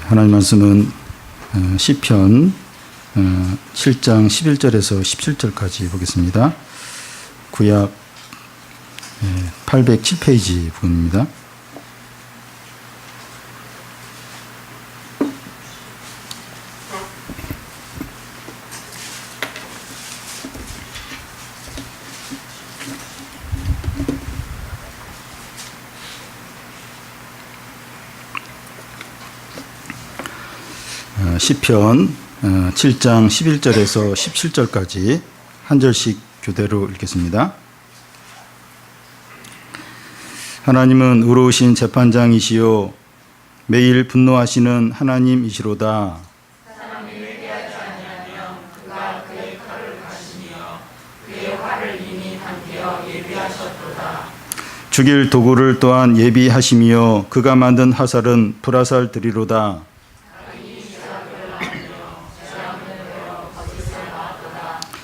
하나님 말씀은 시편 7장 11절에서 17절까지 보겠습니다. 구약 807페이지 부분입니다. 시편 7장 11절에서 17절까지 한 절씩 교대로 읽겠습니다. 하나님은 의로우신 재판장이시요 매일 분노하시는 하나님이시로다. 사람이 회개하지 아니하면 그가 그의 칼을 가시며 그의 화를 이미 당겨 예비하셨도다. 죽일 도구를 또한 예비하시며 그가 만든 화살은 불화살들이로다.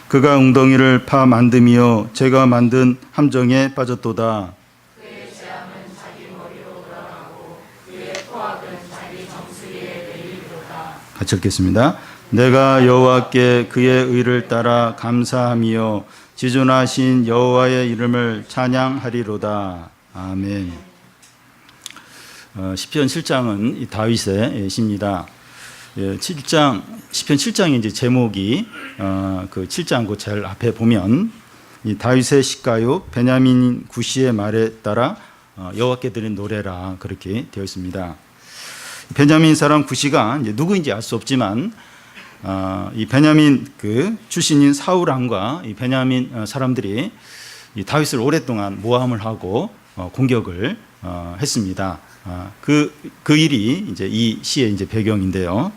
그가 웅덩이를 파 만듦이요 제가 만든 함정에 빠졌도다. 그의 재앙은 자기 머리로 돌아가고 그의 토악은 자기 정수리에 내리리로다. 같이 읽겠습니다. 내가 여호와께 그의 의를 따라 감사하며 지존하신 여호와의 이름을 찬양하리로다. 아멘. 시편 7장은 이 다윗의 시입니다. 7장 시편 7장의 이제 제목이 그 7장 그 제일 앞에 보면 이 다윗의 시가요 베냐민 구시의 말에 따라 여호와께 드린 노래라 그렇게 되어 있습니다. 베냐민 사람 구시가 이제 누구인지 알 수 없지만 이 베냐민 그 출신인 사울 왕과 이 베냐민 사람들이 이 다윗을 오랫동안 모함을 하고 공격을 했습니다. 그 일이 이제 이 시의 이제 배경인데요.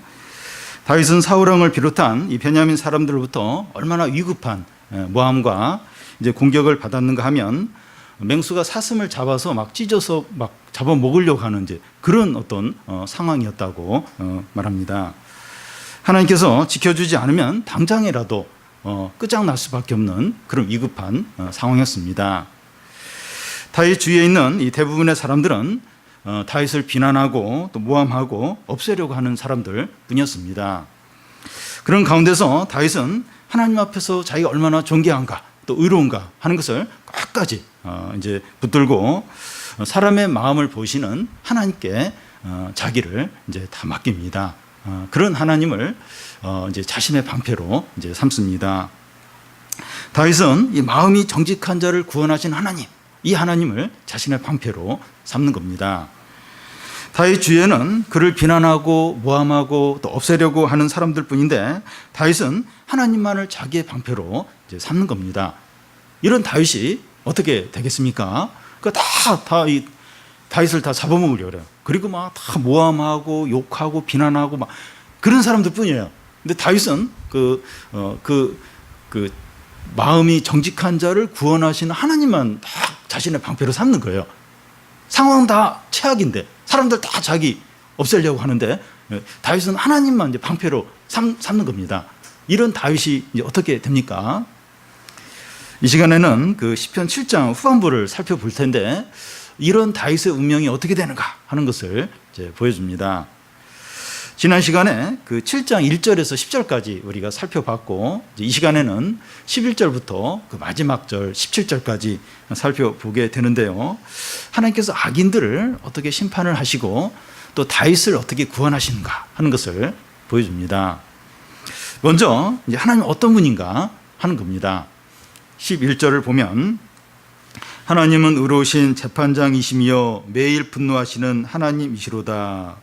다윗은 사울 왕을 비롯한 이 베냐민 사람들로부터 얼마나 위급한 모함과 이제 공격을 받았는가 하면 맹수가 사슴을 잡아서 막 찢어서 막 잡아 먹으려고 하는 이제 그런 어떤 상황이었다고 말합니다. 하나님께서 지켜주지 않으면 당장이라도 끝장날 수밖에 없는 그런 위급한 상황이었습니다. 다윗 주위에 있는 이 대부분의 사람들은 다윗을 비난하고 또 모함하고 없애려고 하는 사람들 뿐이었습니다. 그런 가운데서 다윗은 하나님 앞에서 자기가 얼마나 존귀한가 또 의로운가 하는 것을 끝까지 이제 붙들고 사람의 마음을 보시는 하나님께 자기를 이제 다 맡깁니다. 그런 하나님을 이제 자신의 방패로 이제 삼습니다. 다윗은 이 마음이 정직한 자를 구원하신 하나님, 이 하나님을 자신의 방패로 삼는 겁니다. 다윗 주위에는 그를 비난하고 모함하고 또 없애려고 하는 사람들 뿐인데 다윗은 하나님만을 자기의 방패로 이제 삼는 겁니다. 이런 다윗이 어떻게 되겠습니까? 이 다윗을 다 잡아먹으려고 그래요. 그리고 막 다 모함하고 욕하고 비난하고 막 그런 사람들 뿐이에요. 근데 다윗은 그 마음이 정직한 자를 구원하시는 하나님만 다 자신의 방패로 삼는 거예요. 상황 다 최악인데 사람들 다 자기 없애려고 하는데 다윗은 하나님만 이제 방패로 삼는 겁니다. 이런 다윗이 이제 어떻게 됩니까? 이 시간에는 그 시편 7장 후반부를 살펴볼 텐데 이런 다윗의 운명이 어떻게 되는가 하는 것을 이제 보여줍니다. 지난 시간에 그 7장 1절에서 10절까지 우리가 살펴봤고 이 시간에는 11절부터 그 마지막 절 17절까지 살펴보게 되는데요. 하나님께서 악인들을 어떻게 심판을 하시고 또 다윗을 어떻게 구원하시는가 하는 것을 보여줍니다. 먼저 이제 하나님 어떤 분인가 하는 겁니다. 11절을 보면 하나님은 의로우신 재판장이시며 매일 분노하시는 하나님이시로다.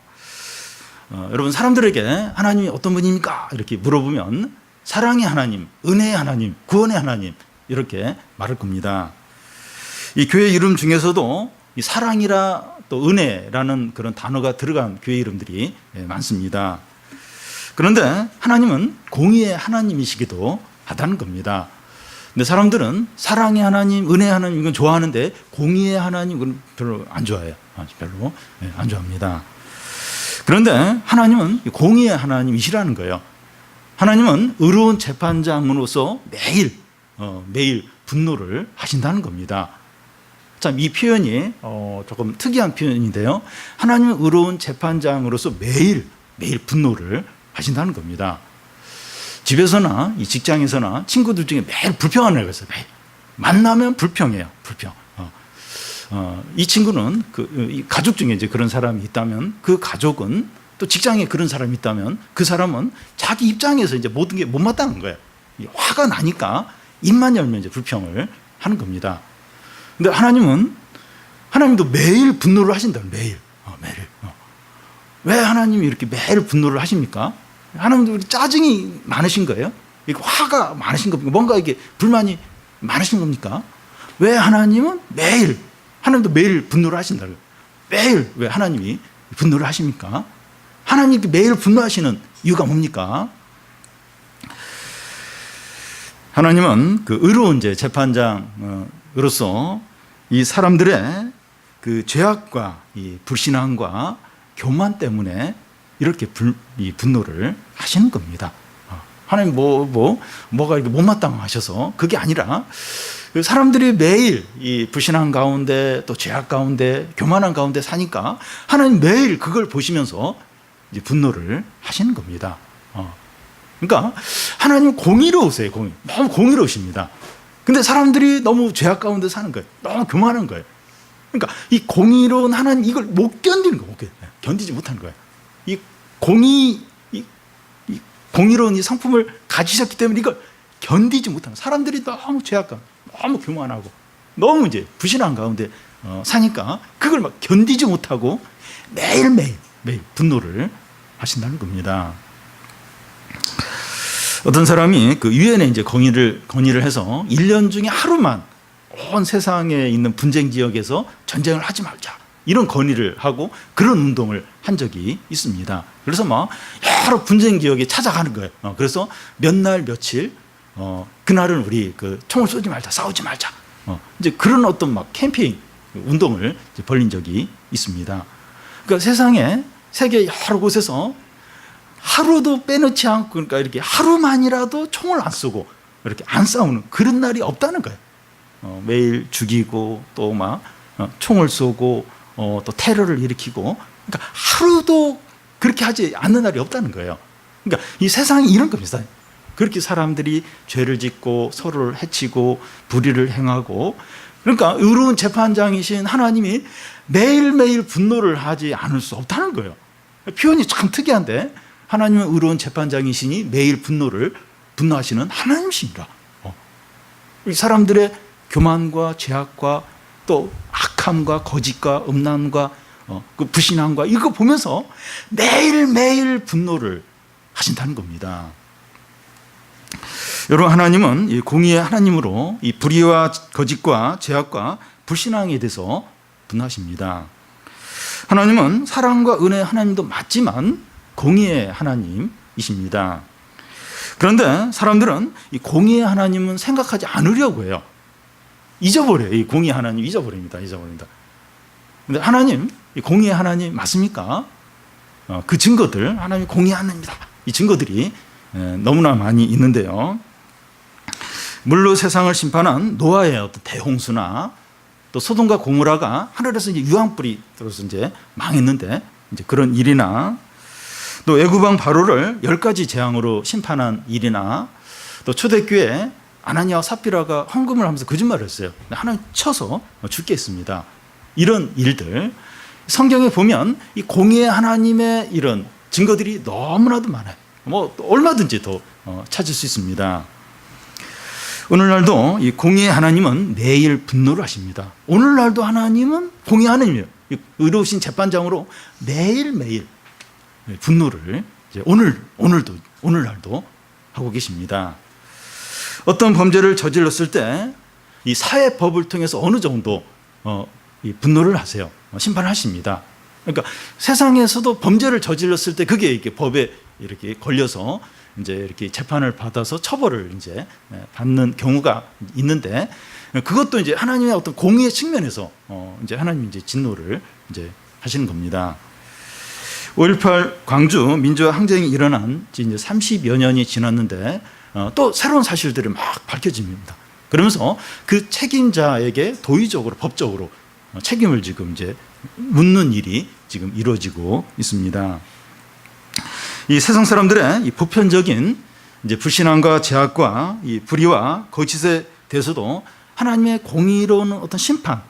여러분 사람들에게 하나님이 어떤 분입니까? 이렇게 물어보면 사랑의 하나님, 은혜의 하나님, 구원의 하나님 이렇게 말할 겁니다. 이 교회 이름 중에서도 이 사랑이라 또 은혜라는 그런 단어가 들어간 교회 이름들이 많습니다. 그런데 하나님은 공의의 하나님이시기도 하다는 겁니다. 근데 사람들은 사랑의 하나님, 은혜의 하나님 이건 좋아하는데 공의의 하나님은 별로 안 좋아해요. 별로 안 좋아합니다. 그런데 하나님은 공의의 하나님이시라는 거예요. 하나님은 의로운 재판장으로서 매일 분노를 하신다는 겁니다. 참 이 표현이 조금 특이한 표현인데요. 하나님은 의로운 재판장으로서 매일 매일 분노를 하신다는 겁니다. 집에서나 이 직장에서나 친구들 중에 매일 불평하는 애가 있어요. 매일. 만나면 불평해요. 불평. 이 친구는 이 가족 중에 이제 그런 사람이 있다면 그 가족은 또 직장에 그런 사람이 있다면 그 사람은 자기 입장에서 이제 모든 게 못마땅한 거예요. 화가 나니까 입만 열면 이제 불평을 하는 겁니다. 근데 하나님도 매일 분노를 하신다. 매일. 매일. 왜 하나님이 이렇게 매일 분노를 하십니까? 하나님도 짜증이 많으신 거예요? 화가 많으신 겁니까? 뭔가 이게 불만이 많으신 겁니까? 왜 하나님도 매일 분노를 하신다. 매일 왜 하나님이 분노를 하십니까? 하나님께 매일 분노하시는 이유가 뭡니까? 하나님은 그 의로운 재판장으로서 이 사람들의 그 죄악과 이 불신앙과 교만 때문에 이렇게 이 분노를 하시는 겁니다. 하나님 뭐가 이렇게 못마땅하셔서 그게 아니라 사람들이 매일 이 불신앙 가운데 또 죄악 가운데 교만한 가운데 사니까 하나님 매일 그걸 보시면서 이제 분노를 하시는 겁니다. 그러니까 하나님 공의로우세요. 너무 공의로우십니다. 근데 사람들이 너무 죄악 가운데 사는 거예요. 너무 교만한 거예요. 그러니까 이 공의로운 하나님 이걸 못 견디는 거예요. 견디지 못하는 거예요. 이 공의로운 이 성품을 가지셨기 때문에 이걸 견디지 못하는 사람들이 너무 죄악 가운데 너무 교만하고 너무 이제 불신앙 가운데 사니까 그걸 막 견디지 못하고 매일 분노를 하신다는 겁니다. 어떤 사람이 그 유엔에 이제 건의를 해서 1년 중에 하루만 온 세상에 있는 분쟁 지역에서 전쟁을 하지 말자 이런 건의를 하고 그런 운동을 한 적이 있습니다. 그래서 막 여러 분쟁 지역에 찾아가는 거예요. 그래서 몇 날 며칠 그날은 우리 그 총을 쏘지 말자, 싸우지 말자. 이제 그런 어떤 막 캠페인 운동을 이제 벌린 적이 있습니다. 그러니까 세계 여러 곳에서 하루도 빼놓지 않고 그러니까 이렇게 하루만이라도 총을 안 쏘고 이렇게 안 싸우는 그런 날이 없다는 거예요. 매일 죽이고 또 막 총을 쏘고 또 테러를 일으키고 그러니까 하루도 그렇게 하지 않는 날이 없다는 거예요. 그러니까 이 세상이 이런 겁니다. 그렇게 사람들이 죄를 짓고 서로를 해치고 불의를 행하고 그러니까 의로운 재판장이신 하나님이 매일매일 분노를 하지 않을 수 없다는 거예요. 표현이 참 특이한데 하나님은 의로운 재판장이시니 매일 분노하시는 하나님이십니다. 이 사람들의 교만과 죄악과 또 악함과 거짓과 음란과 그 불신앙과 이거 보면서 매일매일 분노를 하신다는 겁니다. 여러분 하나님은 이 공의의 하나님으로 이 불의와 거짓과 죄악과 불신앙에 대해서 분노하십니다. 하나님은 사랑과 은혜의 하나님도 맞지만 공의의 하나님이십니다. 그런데 사람들은 이 공의의 하나님은 생각하지 않으려고 해요. 잊어버려요. 이 공의의 하나님 잊어버립니다. 그런데 하나님, 이 공의의 하나님 맞습니까? 그 증거들, 하나님이 공의의 하나님이다. 이 증거들이 너무나 많이 있는데요. 물로 세상을 심판한 노아의 어떤 대홍수나 또 소돔과 고모라가 하늘에서 이제 유황불이 들어서 이제 망했는데 이제 그런 일이나 또 애굽왕 바로를 10가지 재앙으로 심판한 일이나 또 초대교회 아나니아와 삽비라가 헌금을 하면서 거짓말을 했어요. 하나님 쳐서 죽게 했습니다. 이런 일들 성경에 보면 이 공의의 하나님의 이런 증거들이 너무나도 많아요. 얼마든지 더 찾을 수 있습니다. 오늘날도 이 공의의 하나님은 매일 분노를 하십니다. 오늘날도 하나님은 공의의 하나님이에요. 의로우신 재판장으로 매일매일 분노를 이제 오늘날도 하고 계십니다. 어떤 범죄를 저질렀을 때 이 사회법을 통해서 어느 정도 이 분노를 하세요. 심판을 하십니다. 그러니까 세상에서도 범죄를 저질렀을 때 그게 이렇게 법에 이렇게 걸려서 이제 이렇게 재판을 받아서 처벌을 이제 받는 경우가 있는데 그것도 이제 하나님의 어떤 공의의 측면에서 이제 하나님이 이제 진노를 이제 하시는 겁니다. 5.18 광주 민주화 항쟁이 일어난 이제 30여 년이 지났는데 또 새로운 사실들이 막 밝혀집니다. 그러면서 그 책임자에게 도의적으로 법적으로 책임을 지금 이제 묻는 일이 지금 이루어지고 있습니다. 이 세상 사람들의 이 보편적인 이제 불신앙과 죄악과 이 불의와 거짓에 대해서도 하나님의 공의로운 어떤 심판,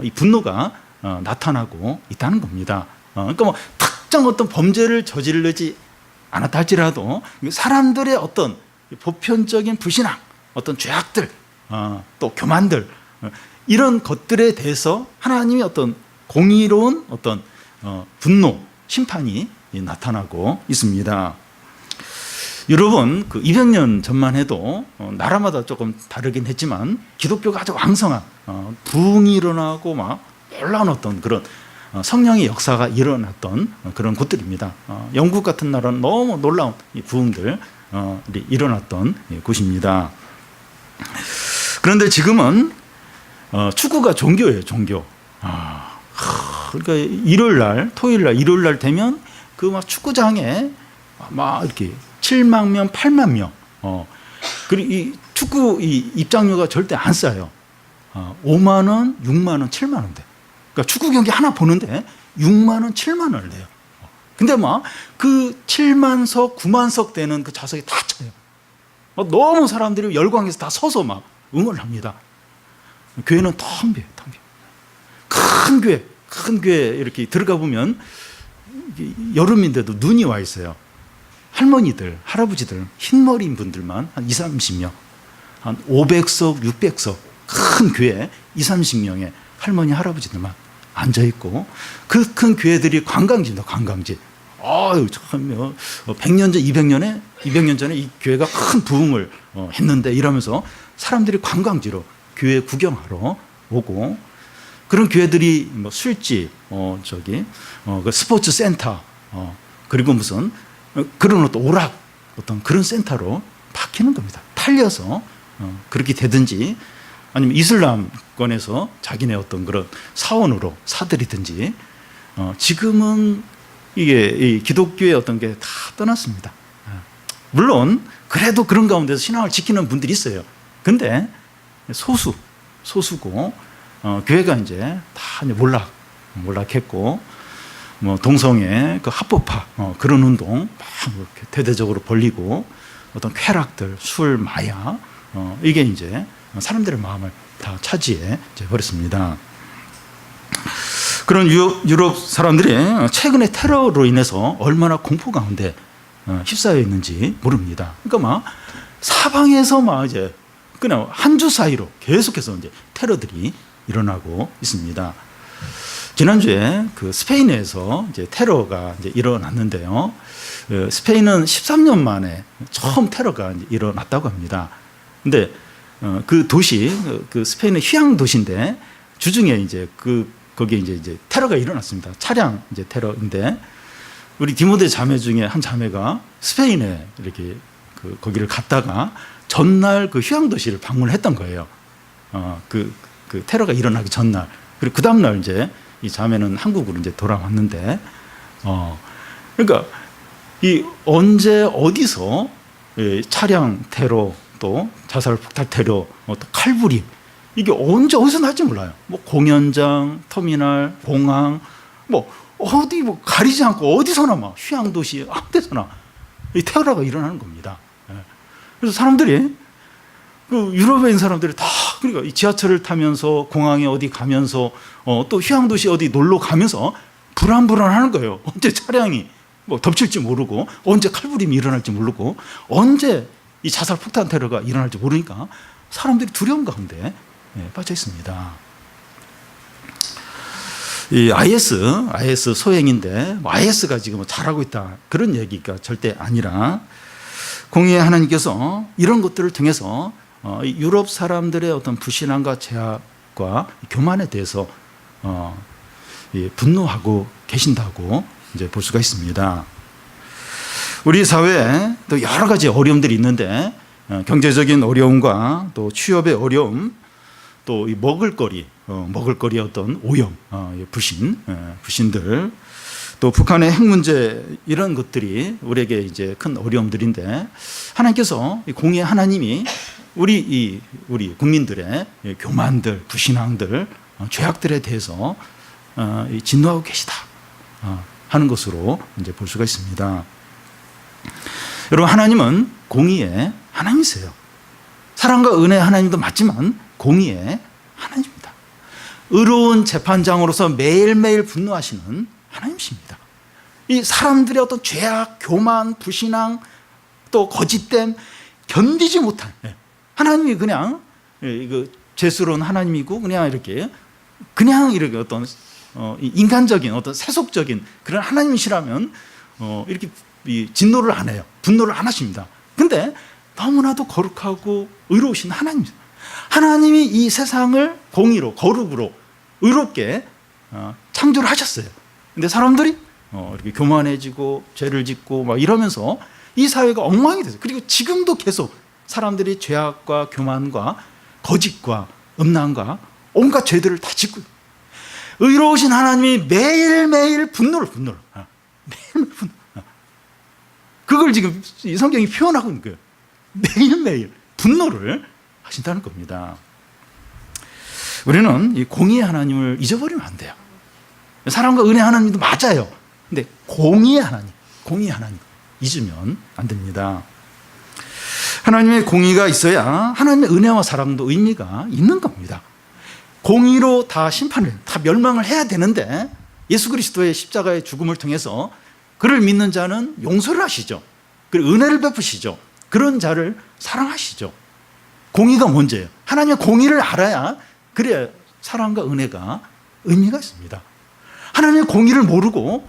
이 분노가 나타나고 있다는 겁니다. 그러니까 뭐 특정 어떤 범죄를 저지르지 않았다 할지라도 사람들의 어떤 보편적인 불신앙, 어떤 죄악들, 또 교만들, 이런 것들에 대해서 하나님의 어떤 공의로운 어떤 분노, 심판이 나타나고 있습니다. 여러분, 그 200년 전만 해도 나라마다 조금 다르긴 했지만 기독교가 아주 왕성한 부흥이 일어나고 막 놀라운 어떤 그런 성령의 역사가 일어났던 그런 곳들입니다. 영국 같은 나라는 너무 놀라운 이 부흥들이 일어났던 곳입니다. 그런데 지금은 축구가 종교예요, 종교. 그러니까 일요일 날, 토요일 날, 일요일 날 되면 그 막 축구장에 막 이렇게 7만 명, 8만 명. 그리고 이 축구 이 입장료가 절대 안 싸요. 5만 원, 6만 원, 7만 원 돼. 그러니까 축구 경기 하나 보는데 6만 원, 7만 원을 내요. 근데 막 그 7만 석, 9만 석 되는 그 좌석이 다 차요. 너무 사람들이 열광해서 다 서서 막 응원을 합니다. 교회는 텅 비어요, 텅 비어. 큰 교회 이렇게 들어가 보면 여름인데도 눈이 와 있어요. 할머니들, 할아버지들, 흰머리인 분들만 한 20, 30명. 한 500석, 600석 큰 교회 20, 30명의 할머니, 할아버지들만 앉아있고 그 큰 교회들이 관광지입니다, 관광지. 참, 100년 전, 200년 전에 이 교회가 큰 부흥을 했는데 이러면서 사람들이 관광지로 교회 구경하러 오고 그런 교회들이 뭐 술집, 그 스포츠 센터, 그리고 무슨 그런 어떤 오락, 어떤 그런 센터로 바뀌는 겁니다. 팔려서 그렇게 되든지 아니면 이슬람권에서 자기네 어떤 그런 사원으로 사들이든지 지금은 이게 이 기독교의 어떤 게 다 떠났습니다. 물론 그래도 그런 가운데서 신앙을 지키는 분들이 있어요. 근데 소수고 교회가 이제 다 이제 몰락했고 뭐 동성애 그 합법화 그런 운동 막 이렇게 대대적으로 벌리고 어떤 쾌락들, 술, 마약 이게 이제 사람들의 마음을 다 차지해 버렸습니다. 그런 유럽 사람들이 최근에 테러로 인해서 얼마나 공포 가운데 휩싸여 있는지 모릅니다. 그러니까 막 사방에서 막 이제 그냥 한 주 사이로 계속해서 이제 테러들이 일어나고 있습니다. 지난주에 그 스페인에서 이제 테러가 이제 일어났는데요. 스페인은 13년 만에 처음 테러가 이제 일어났다고 합니다. 근데 그 도시, 그 스페인의 휴양 도시인데 주중에 이제 거기에 이제 테러가 일어났습니다. 차량 이제 테러인데 우리 디모데 자매 중에 한 자매가 스페인에 이렇게 거기를 갔다가 전날 그 휴양 도시를 방문했던 거예요. 그 테러가 일어나기 전날. 그리고 그 다음날 이제 이 자매는 한국으로 이제 돌아왔는데, 그러니까 이 언제 어디서 차량 테러 또 자살 폭탄 테러 또 칼부림 이게 언제 어디서 날지 몰라요. 뭐 공연장, 터미널, 공항 뭐 어디 뭐 가리지 않고 어디서나 막 휴양 도시 아무 데서나 이 테러가 일어나는 겁니다. 그래서 사람들이 그 유럽에 있는 사람들이 다 그러니까 이 지하철을 타면서 공항에 어디 가면서 또 휴양 도시 어디 놀러 가면서 불안하는 거예요. 언제 차량이 뭐 덮칠지 모르고 언제 칼부림이 일어날지 모르고 언제 이 자살 폭탄 테러가 일어날지 모르니까 사람들이 두려움 가운데 빠져 있습니다. 이 IS 소행인데 뭐 IS가 지금 잘하고 있다 그런 얘기가 절대 아니라 공의의 하나님께서 이런 것들을 통해서 유럽 사람들의 어떤 불신앙과 죄악과 교만에 대해서 분노하고 계신다고 이제 볼 수가 있습니다. 우리 사회에 또 여러 가지 어려움들이 있는데 경제적인 어려움과 또 취업의 어려움 또 이 먹을거리의 어떤 오염, 불신들 또 북한의 핵 문제 이런 것들이 우리에게 이제 큰 어려움들인데 하나님께서 공의의 하나님이 우리 국민들의 교만들, 불신앙들, 죄악들에 대해서 진노하고 계시다 하는 것으로 이제 볼 수가 있습니다. 여러분, 하나님은 공의의 하나님이세요. 사랑과 은혜의 하나님도 맞지만 공의의 하나님입니다. 의로운 재판장으로서 매일매일 분노하시는 하나님이십니다. 이 사람들의 어떤 죄악, 교만, 불신앙, 또 거짓됨 견디지 못한 하나님이 그냥 이거 죄스러운 하나님이고 그냥 이렇게 어떤 인간적인 어떤 세속적인 그런 하나님이시라면 이렇게 진노를 안 해요. 분노를 안 하십니다. 근데 너무나도 거룩하고 의로우신 하나님입니다. 하나님이 이 세상을 공의로, 거룩으로, 의롭게 창조를 하셨어요. 근데 사람들이 이렇게 교만해지고 죄를 짓고 막 이러면서 이 사회가 엉망이 됐어요. 그리고 지금도 계속 사람들이 죄악과 교만과 거짓과 음란과 온갖 죄들을 다 짓고, 의로우신 하나님이 매일매일 분노를 매일매일 분노. 그걸 지금 이 성경이 표현하고 있는 거예요. 매일매일 분노를 하신다는 겁니다. 우리는 이 공의의 하나님을 잊어버리면 안 돼요. 사랑과 은혜 하나님도 맞아요. 근데 공의의 하나님 잊으면 안 됩니다. 하나님의 공의가 있어야 하나님의 은혜와 사랑도 의미가 있는 겁니다. 공의로 다 멸망을 해야 되는데 예수 그리스도의 십자가의 죽음을 통해서 그를 믿는 자는 용서를 하시죠. 그리고 은혜를 베푸시죠. 그런 자를 사랑하시죠. 공의가 문제예요. 하나님의 공의를 알아야 그래야 사랑과 은혜가 의미가 있습니다. 하나님의 공의를 모르고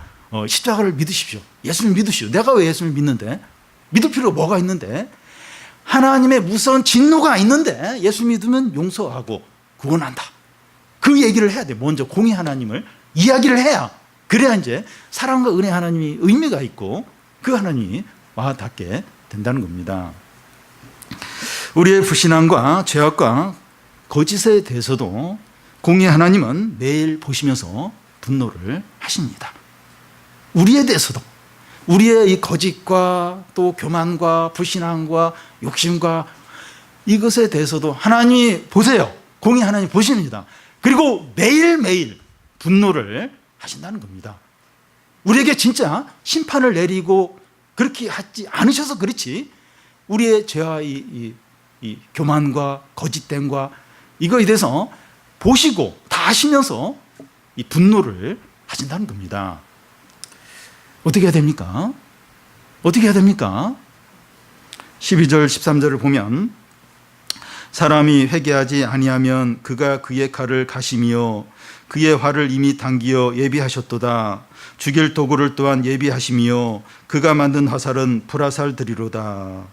십자가를 믿으십시오. 예수를 믿으시오. 내가 왜 예수를 믿는데? 믿을 필요가 뭐가 있는데? 하나님의 무서운 진노가 있는데 예수 믿으면 용서하고 구원한다. 그 얘기를 해야 돼. 먼저 공의 하나님을 이야기를 해야, 그래야 이제 사랑과 은혜 하나님이 의미가 있고 그 하나님이 와닿게 된다는 겁니다. 우리의 불신앙과 죄악과 거짓에 대해서도 공의 하나님은 매일 보시면서 분노를 하십니다. 우리에 대해서도, 우리의 이 거짓과 또 교만과 불신앙과 욕심과 이것에 대해서도 하나님이 보세요. 공의 하나님 보십니다. 그리고 매일매일 분노를 하신다는 겁니다. 우리에게 진짜 심판을 내리고 그렇게 하지 않으셔서 그렇지, 우리의 죄와 이 교만과 거짓됨과 이거에 대해서 보시고 다 아시면서 이 분노를 하신다는 겁니다. 어떻게 해야 됩니까? 어떻게 해야 됩니까? 12절 13절을 보면, 사람이 회개하지 아니하면 그가 그의 칼을 가시며 그의 화를 이미 당기어 예비하셨도다. 죽일 도구를 또한 예비하시며 그가 만든 화살은 불화살들이로다.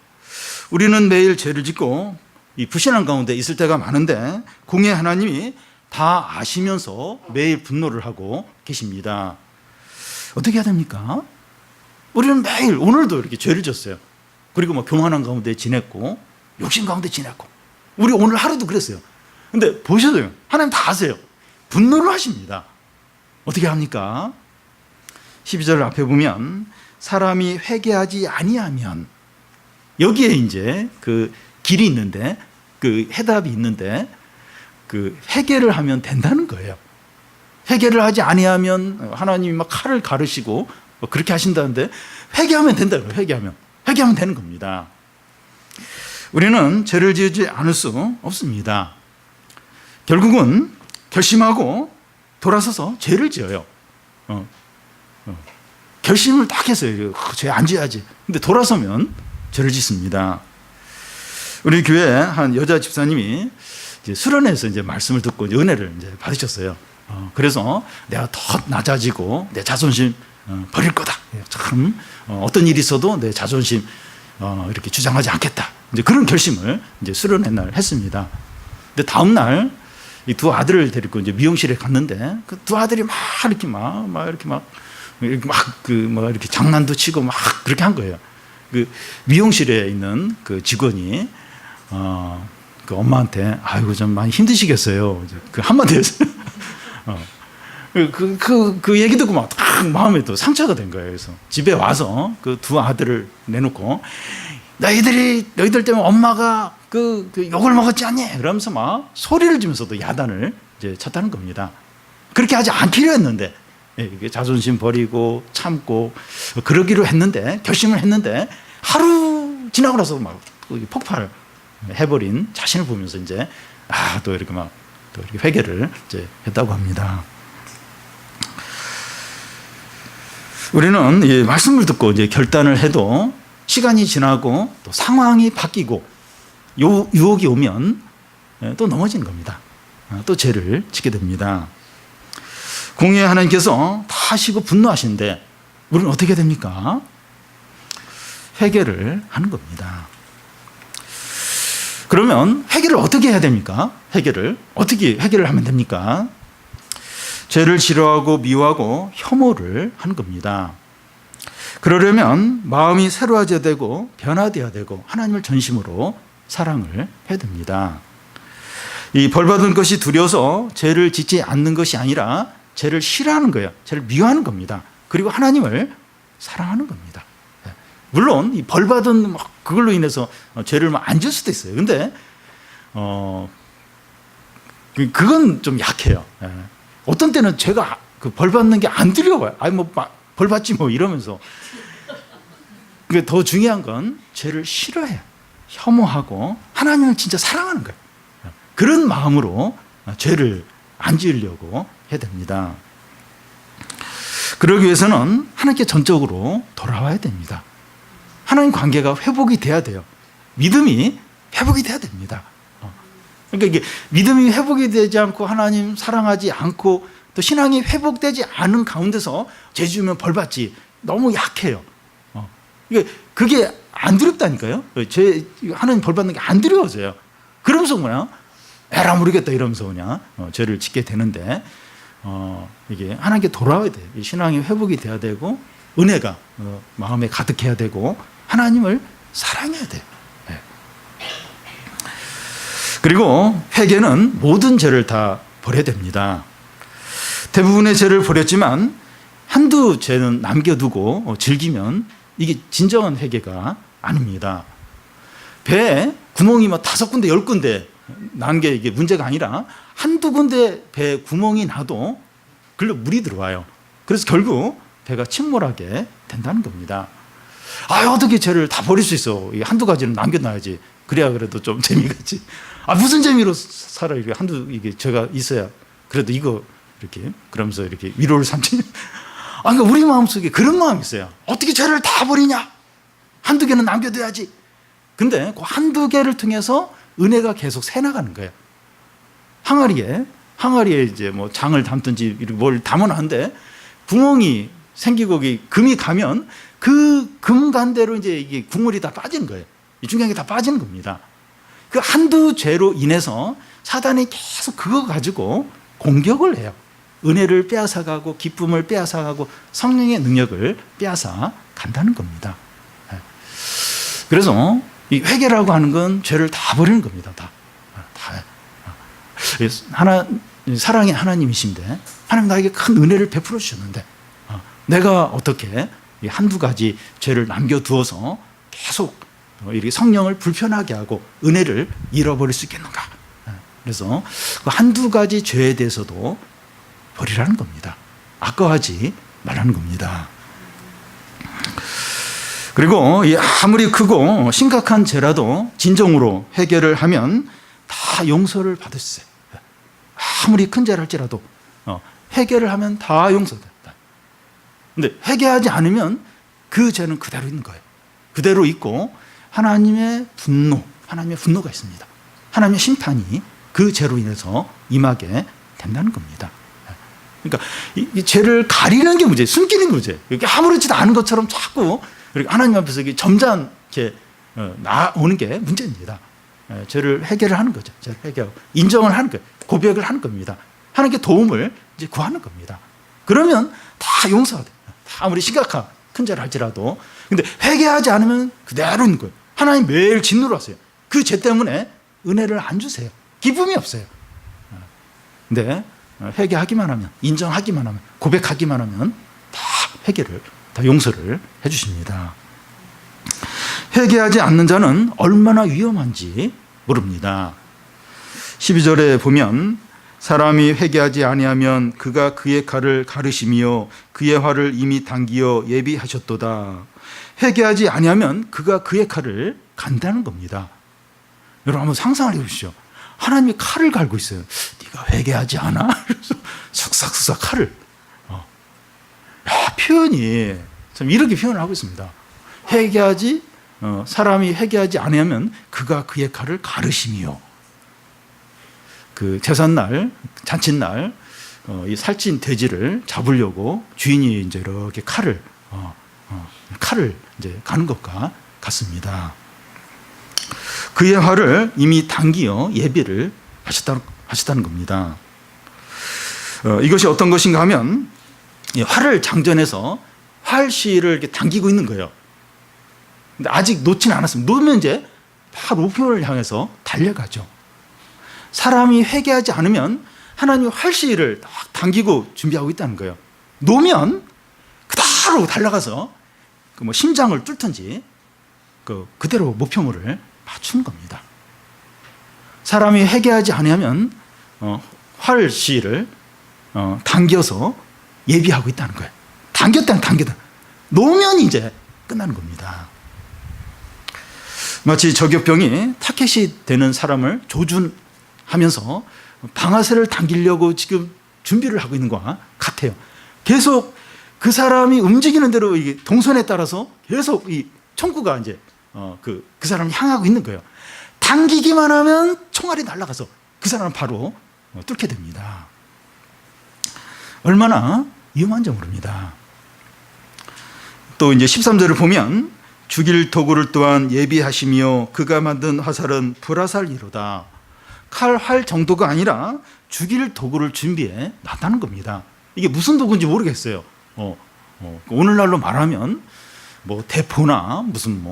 우리는 매일 죄를 짓고 이 불신앙 가운데 있을 때가 많은데 공의 하나님이 다 아시면서 매일 분노를 하고 계십니다. 어떻게 해야 됩니까? 우리는 매일, 오늘도 이렇게 죄를 졌어요. 그리고 뭐 교만한 가운데 지냈고 욕심 가운데 지냈고, 우리 오늘 하루도 그랬어요. 근데 보셔도요, 하나님 다 아세요. 분노를 하십니다. 어떻게 합니까? 12절 앞에 보면 사람이 회개하지 아니하면, 여기에 이제 그 길이 있는데, 그 해답이 있는데, 그 회개를 하면 된다는 거예요. 회개를 하지 아니하면 하나님이 막 칼을 가르시고 그렇게 하신다는데, 회개하면 된다고요. 회개하면 되는 겁니다. 우리는 죄를 지지 않을 수 없습니다. 결국은 결심하고 돌아서서 죄를 지어요. 결심을 딱 했어요. 죄 안 지어야지. 근데 돌아서면 죄를 짓습니다. 우리 교회 한 여자 집사님이 이제 수련회에서 이제 말씀을 듣고 은혜를 이제 받으셨어요. 그래서 내가 더 낮아지고 내 자존심 버릴 거다. 참 어떤 일이 있어도 내 자존심 이렇게 주장하지 않겠다. 이제 그런 결심을 이제 수련회 날 했습니다. 근데 다음 날 이 두 아들을 데리고 이제 미용실에 갔는데 그 두 아들이 막 이렇게 장난도 치고 막 그렇게 한 거예요. 그 미용실에 있는 그 직원이 그 엄마한테 아이고 좀 많이 힘드시겠어요. 그 한마디 했어요. 그 얘기 듣고 막 딱 마음에 또 상처가 된 거예요. 그래서 집에 와서 그 두 아들을 내놓고, 너희들 때문에 엄마가 그 욕을 먹었지 않니? 그러면서 막 소리를 지면서도 야단을 이제 쳤다는 겁니다. 그렇게 하지 않기로 했는데, 자존심 버리고 참고 그러기로 했는데, 결심을 했는데 하루 지나고 나서 막 폭발해버린 자신을 보면서 이제 또 이렇게 막 또 이렇게 회개를 이제 했다고 합니다. 우리는 이 말씀을 듣고 이제 결단을 해도 시간이 지나고 또 상황이 바뀌고 유혹이 오면 또 넘어지는 겁니다. 또 죄를 짓게 됩니다. 공의의 하나님께서 다 하시고 분노하시는데 우리는 어떻게 됩니까? 회개를 하는 겁니다. 그러면 회개를 어떻게 해야 됩니까? 어떻게 회개를 하면 됩니까? 죄를 싫어하고 미워하고 혐오를 하는 겁니다. 그러려면 마음이 새로워져야 되고 변화되어야 되고 하나님을 전심으로 사랑을 해야 됩니다. 이 벌받은 것이 두려워서 죄를 짓지 않는 것이 아니라 죄를 싫어하는 거예요. 죄를 미워하는 겁니다. 그리고 하나님을 사랑하는 겁니다. 물론 이 벌받은 그걸로 인해서 죄를 안 지을 수도 있어요. 근데 그건 좀 약해요. 어떤 때는 죄가 벌받는 게 안 두려워요. 벌받지 뭐 이러면서. 더 중요한 건 죄를 싫어해요. 혐오하고 하나님을 진짜 사랑하는 거예요. 그런 마음으로 죄를 안 지으려고 해야 됩니다. 그러기 위해서는 하나님께 전적으로 돌아와야 됩니다. 하나님 관계가 회복이 돼야 돼요. 믿음이 회복이 돼야 됩니다. 그러니까 이게 믿음이 회복이 되지 않고 하나님 사랑하지 않고 또 신앙이 회복되지 않은 가운데서 죄 지으면 벌받지 너무 약해요. 그게 안 두렵다니까요. 하나님 벌받는 게 안 두려워져요. 그러면서 뭐냐? 에라 모르겠다 이러면서 그냥 죄를 짓게 되는데 이게 하나님께 돌아와야 돼요. 신앙이 회복이 돼야 되고 은혜가 마음에 가득해야 되고 하나님을 사랑해야 돼요. 그리고 회개는 모든 죄를 다 버려야 됩니다. 대부분의 죄를 버렸지만 한두 죄는 남겨두고 즐기면 이게 진정한 회개가 아닙니다. 배에 구멍이 5군데 10군데 난 게 이게 문제가 아니라 한두 군데 배에 구멍이 나도 글로 물이 들어와요. 그래서 결국 배가 침몰하게 된다는 겁니다. 어떻게 죄를 다 버릴 수 있어? 한두 가지는 남겨놔야지. 그래야 그래도 좀 재미가 있지. 무슨 재미로 살아? 이게 죄가 있어야 그래도 이거 이렇게 그러면서 이렇게 위로를 삼지. 그러니까 우리 마음속에 그런 마음이 있어요. 어떻게 죄를 다 버리냐? 한두 개는 남겨둬야지. 근데 그 한두 개를 통해서 은혜가 계속 새나가는 거예요. 항아리에 이제 뭐 장을 담든지 뭘 담아놨는데 구멍이 생기고 금이 가면 그 금간대로 이제 이게 국물이 다 빠지는 거예요. 이 중요한 게 다 빠지는 겁니다. 그 한두 죄로 인해서 사단이 계속 그거 가지고 공격을 해요. 은혜를 빼앗아가고 기쁨을 빼앗아가고 성령의 능력을 빼앗아 간다는 겁니다. 그래서 이 회개라고 하는 건 죄를 다 버리는 겁니다. 다. 사랑의 하나님이신데 하나님 나에게 큰 은혜를 베풀어 주셨는데 내가 어떻게 한두 가지 죄를 남겨두어서 계속 이렇게 성령을 불편하게 하고 은혜를 잃어버릴 수 있겠는가? 그래서 그 한두 가지 죄에 대해서도 버리라는 겁니다. 아까워하지 말라는 겁니다. 그리고 아무리 크고 심각한 죄라도 진정으로 회개를 하면 다 용서를 받을 수 있어요. 아무리 큰 죄를 할지라도 회개를 하면 다 용서된다. 근데 회개하지 않으면 그 죄는 그대로 있는 거예요. 그대로 있고 하나님의 분노가 있습니다. 하나님의 심판이 그 죄로 인해서 임하게 된다는 겁니다. 그러니까 이 죄를 가리는 게 문제예요. 숨기는 게 문제예요. 이렇게 아무렇지도 않은 것처럼 자꾸 이렇게 하나님 앞에서 점잖게 나오는 게 문제입니다. 죄를 해결을 하는 거죠. 죄를 해결하고 인정을 하는 거예요. 고백을 하는 겁니다. 하나님께 도움을 이제 구하는 겁니다. 그러면 다 용서가 돼요. 다 아무리 심각한 큰 죄를 할지라도. 근데 회개하지 않으면 그대로 있는 거예요. 하나님 매일 진노를 하세요. 그 죄 때문에 은혜를 안 주세요. 기쁨이 없어요. 근데 회개하기만 하면, 인정하기만 하면, 고백하기만 하면 다 회개를, 다 용서를 해주십니다. 회개하지 않는 자는 얼마나 위험한지 모릅니다. 12절에 보면 사람이 회개하지 아니하면 그가 그의 칼을 가르시며 그의 활을 이미 당기어 예비하셨도다. 회개하지 아니하면 그가 그의 칼을 간다는 겁니다. 여러분 한번 상상을 해보시죠. 하나님이 칼을 갈고 있어요. 네가 회개하지 않아? 그래서 슥싹슥싹 칼을. 야, 표현이 참 이렇게 표현을 하고 있습니다. 사람이 회개하지 않으면 그가 그의 칼을 가르심이요. 그 제삿날, 잔칫날, 이 살찐 돼지를 잡으려고 주인이 이제 이렇게 칼을 이제 가는 것과 같습니다. 그의 활을 이미 당기어 예비를 하셨다는 겁니다. 이것이 어떤 것인가 하면 이 활을 장전해서 활시를 이렇게 당기고 있는 거예요. 근데 아직 놓지는 않았습니다. 놓으면 이제 바로 목표를 향해서 달려가죠. 사람이 회개하지 않으면 하나님 활시를 딱 당기고 준비하고 있다는 거예요. 놓으면 그대로 달려가서 그 심장을 뚫든지 그대로 목표물을 맞추는 겁니다. 사람이 회개하지 않으면 활시를 당겨서 예비하고 있다는 거예요. 당겼다. 놓으면 이제 끝나는 겁니다. 마치 저격병이 타켓이 되는 사람을 조준하면서 방아쇠를 당기려고 지금 준비를 하고 있는 것과 같아요. 계속 그 사람이 움직이는 대로 이 동선에 따라서 계속 이 총구가 이제 그 사람을 향하고 있는 거예요. 당기기만 하면 총알이 날아가서 그 사람은 바로 뚫게 됩니다. 얼마나 위험한지 모릅니다. 또 이제 13절을 보면 죽일 도구를 또한 예비하시며 그가 만든 화살은 불화살이로다. 칼, 활 정도가 아니라 죽일 도구를 준비해 놨다는 겁니다. 이게 무슨 도구인지 모르겠어요. 오늘날로 말하면 뭐 대포나 무슨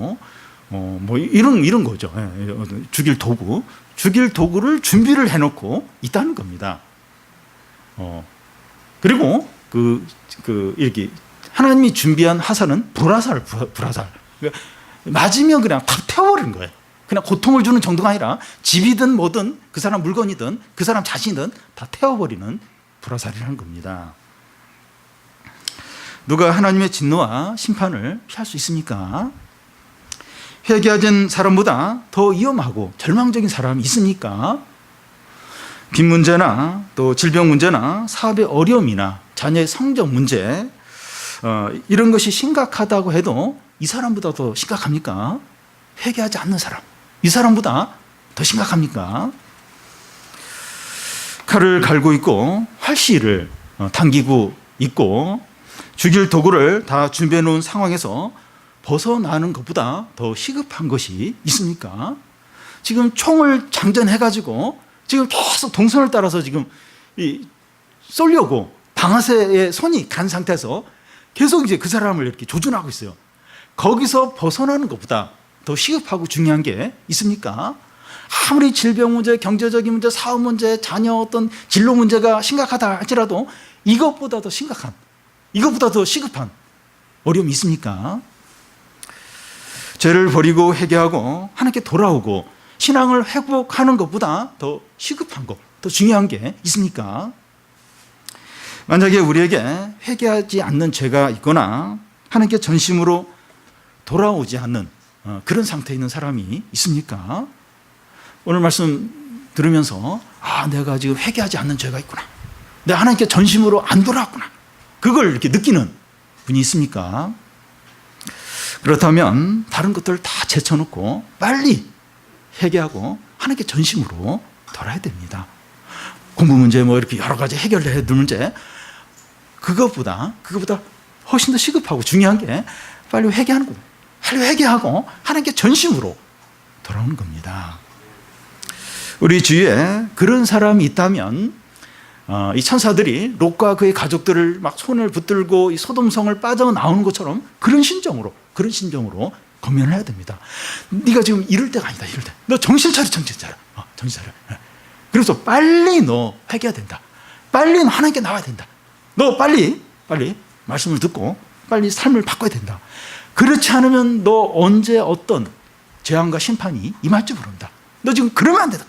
이런 거죠. 죽일 도구를 준비를 해놓고 있다는 겁니다. 그리고 이렇게 하나님이 준비한 화살은 불화살. 그러니까 맞으면 그냥 탁 태워버리는 거예요. 그냥 고통을 주는 정도가 아니라 집이든 뭐든 그 사람 물건이든 그 사람 자신이든 다 태워버리는 불화살이라는 겁니다. 누가 하나님의 진노와 심판을 피할 수 있습니까? 회개하는 사람보다 더 위험하고 절망적인 사람이 있습니까? 빚 문제나 또 질병 문제나 사업의 어려움이나 자녀의 성적 문제 이런 것이 심각하다고 해도 이 사람보다 더 심각합니까? 회개하지 않는 사람, 이 사람보다 더 심각합니까? 칼을 갈고 있고 활시를 당기고 있고 죽일 도구를 다 준비해 놓은 상황에서 벗어나는 것보다 더 시급한 것이 있습니까? 지금 총을 장전해가지고 지금 계속 동선을 따라서 지금 쏘려고 방아쇠에 손이 간 상태에서 계속 이제 그 사람을 이렇게 조준하고 있어요. 거기서 벗어나는 것보다 더 시급하고 중요한 게 있습니까? 아무리 질병 문제, 경제적인 문제, 사업 문제, 자녀 어떤 진로 문제가 심각하다 할지라도 이것보다 더 심각한, 이것보다 더 시급한 어려움이 있습니까? 죄를 버리고 회개하고 하나님께 돌아오고 신앙을 회복하는 것보다 더 시급한 것, 더 중요한 게 있습니까? 만약에 우리에게 회개하지 않는 죄가 있거나 하나님께 전심으로 돌아오지 않는 그런 상태에 있는 사람이 있습니까? 오늘 말씀 들으면서 내가 지금 회개하지 않는 죄가 있구나, 내가 하나님께 전심으로 안 돌아왔구나, 그걸 이렇게 느끼는 분이 있습니까? 그렇다면 다른 것들 다 제쳐놓고 빨리 회개하고 하나님께 전심으로 돌아야 됩니다. 공부 문제 이렇게 여러 가지 해결해야 될 문제, 그것보다 훨씬 더 시급하고 중요한 게 빨리 회개하는 거예요. 빨리 회개하고 하나님께 전심으로 돌아오는 겁니다. 우리 주위에 그런 사람이 있다면 이 천사들이 롯과 그의 가족들을 막 손을 붙들고 이 소돔성을 빠져나오는 것처럼 그런 심정으로 권면을 해야 됩니다. 네가 지금 이럴 때가 아니다. 이럴 때 너 정신 차려. 정신 차려. 그래서 빨리 너 회개해야 된다. 빨리 너 하나님께 나와야 된다. 너 빨리 말씀을 듣고 빨리 삶을 바꿔야 된다. 그렇지 않으면 너 언제 어떤 재앙과 심판이 임할지 모른다. 너 지금 그러면 안 된다.